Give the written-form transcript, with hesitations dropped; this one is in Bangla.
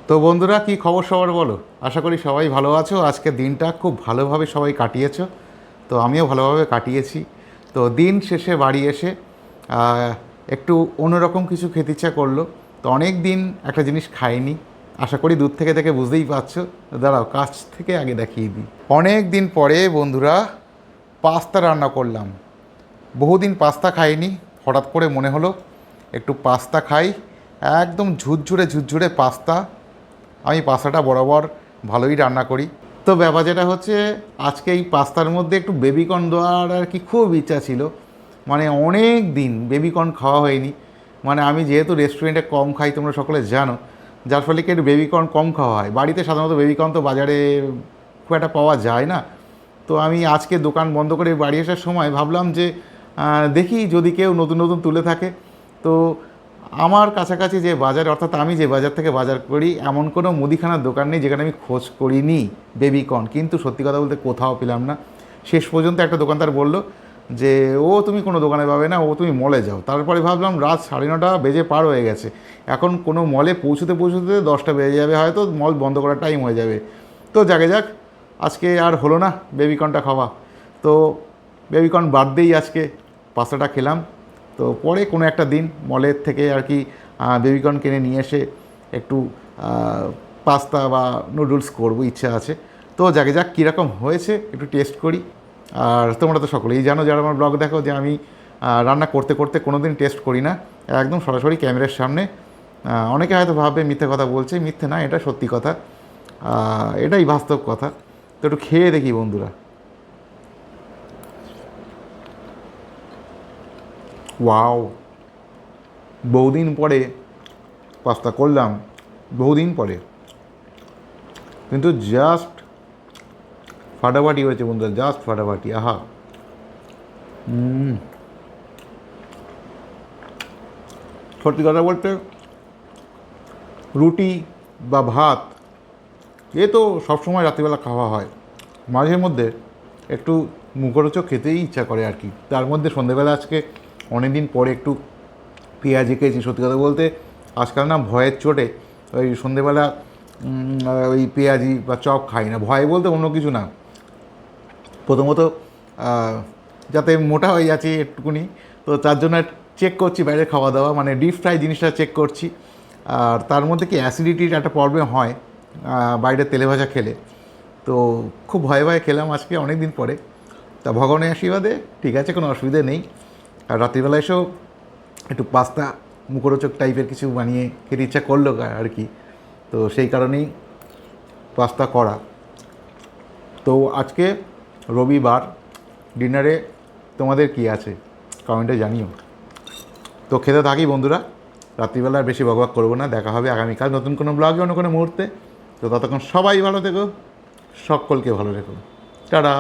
তো বন্ধুরা, কি খবর সবার বলো? আশা করি সবাই ভালো আছো। আজকে দিনটা খুব ভালোভাবে সবাই কাটিয়েছো। তো আমিও ভালোভাবে কাটিয়েছি। তো দিন শেষে বাড়ি এসে আহ, একটু অন্যরকম কিছু খেতে ইচ্ছা করলো। তো অনেক দিন একটা জিনিস খাইনি। আশা করি দূর থেকে থেকে বুঝতেই পারছো। দাঁড়াও, কাছ থেকে আগে দেখিয়ে দিই। অনেক দিন পরে বন্ধুরা পাস্তা রান্না করলাম। বহুদিন পাস্তা খাইনি। হঠাৎ করে মনে হলো একটু পাস্তা খাই। একদম ঝুরঝুরে ঝুরঝুরে পাস্তা। আমি পাস্তাটা বরাবর ভালোই রান্না করি। তো ব্যাপার যেটা হচ্ছে, আজকে এই পাস্তার মধ্যে একটু বেবিকর্ন দেওয়ার আর কি খুব ইচ্ছা ছিল। মানে অনেক দিন বেবিকর্ন খাওয়া হয়নি। মানে আমি যেহেতু রেস্টুরেন্টে কম খাই, তোমরা সকলে জানো, যার ফলে কি একটু বেবিকর্ন কম খাওয়া হয়। বাড়িতে সাধারণত বেবিকর্ন তো বাজারে খুব একটা পাওয়া যায় না। তো আমি আজকে দোকান বন্ধ করে বাড়ি আসার সময় ভাবলাম যে দেখি যদি কেউ নতুন নতুন তুলে থাকে। তো আমার কাছাকাছি যে বাজার, অর্থাৎ আমি যে বাজার থেকে বাজার করি, এমন কোনো মুদিখানার দোকান নেই যেখানে আমি খোঁজ করিনি বেবিকর্ন। কিন্তু সত্যি কথা বলতে কোথাও পেলাম না। শেষ পর্যন্ত একটা দোকানদার বলল যে ও তুমি কোনো দোকানে পাবে না, ও তুমি মলে যাও। তারপরে ভাবলাম রাত 9:30 বেজে পার হয়ে গেছে, এখন কোনো মলে পৌঁছতে পৌঁছতে 10টা বেজে যাবে, হয়তো মল বন্ধ করার টাইম হয়ে যাবে। তো যাকে যাক, আজকে আর হলো না বেবিকর্নটা খাওয়া। তো বেবিকর্ন বাদ দিয়েই আজকে পাস্তাটা খেলাম। তো পরে কোনো একটা দিন মলের থেকে আর কি বেবিকর্ন কিনে নিয়ে এসে একটু পাস্তা বা নুডলস করবো, ইচ্ছা আছে। তো যাকে যাক, কীরকম হয়েছে একটু টেস্ট করি। আর তোমরা তো সকলেই জানো, যারা আমার ব্লগ দেখো, যে আমি রান্না করতে করতে কোনো দিন টেস্ট করি না, একদম সরাসরি ক্যামেরার সামনে। অনেকে হয়তো ভাববে মিথ্যে কথা বলছে, মিথ্যে না, এটা সত্যি কথা। এটাই বাস্তব কথা। তো একটু খেয়ে দেখি বন্ধুরা। ওয়াও, বহুদিন পরে পাস্তা করলাম, বহুদিন পরে, কিন্তু জাস্ট ফাটাফাটি হয়েছে বন্ধুরা, জাস্ট ফাটাফাটি। আহা, সত্যি কথা বলতে রুটি বা ভাত এ তো সবসময় রাত্রিবেলা খাওয়া হয়, মাঝে মধ্যে একটু মুখরোচক খেতেই ইচ্ছা করে আর কি। তার মধ্যে সন্ধেবেলা আজকে অনেক দিন পরে একটু পেঁয়াজি খেয়েছি। সত্যি কথা বলতে আজকাল না ভয়ের চোটে ওই সন্ধেবেলা ওই পেঁয়াজি বা চপ খাই না। ভয় বলতে অন্য কিছু না, প্রথমত যাতে মোটা হয়ে যাচ্ছি একটুকুনি, তো তার জন্য চেক করছি বাইরে খাওয়া দাওয়া, মানে ডিপ ফ্রাই জিনিসটা চেক করছি। আর তার মধ্যে কি অ্যাসিডিটির একটা প্রবলেম হয় বাইরে তেলে ভাজা খেলে। তো খুব ভয়ে ভয়ে খেলাম আজকে অনেক দিন পরে। তা ভগবানের আশীর্বাদে ঠিক আছে, কোনো অসুবিধে নেই। আর রাত্রিবেলা এসেও একটু পাস্তা মুখরোচক টাইপের কিছু বানিয়ে খেতে ইচ্ছা করলো আর কি। তো সেই কারণেই পাস্তা করা। তো আজকে রবিবার, ডিনারে তোমাদের কি আছে কমেন্টে জানিও। তো খেতে থাকি বন্ধুরা, রাত্রিবেলা আর বেশি বকবক করবো না। দেখা হবে আগামীকাল নতুন কোনো ব্লগে, অন্য কোনো মুহূর্তে। তো ততক্ষণ সবাই ভালো থেকো, সকলকে ভালো রেখো। টাটা।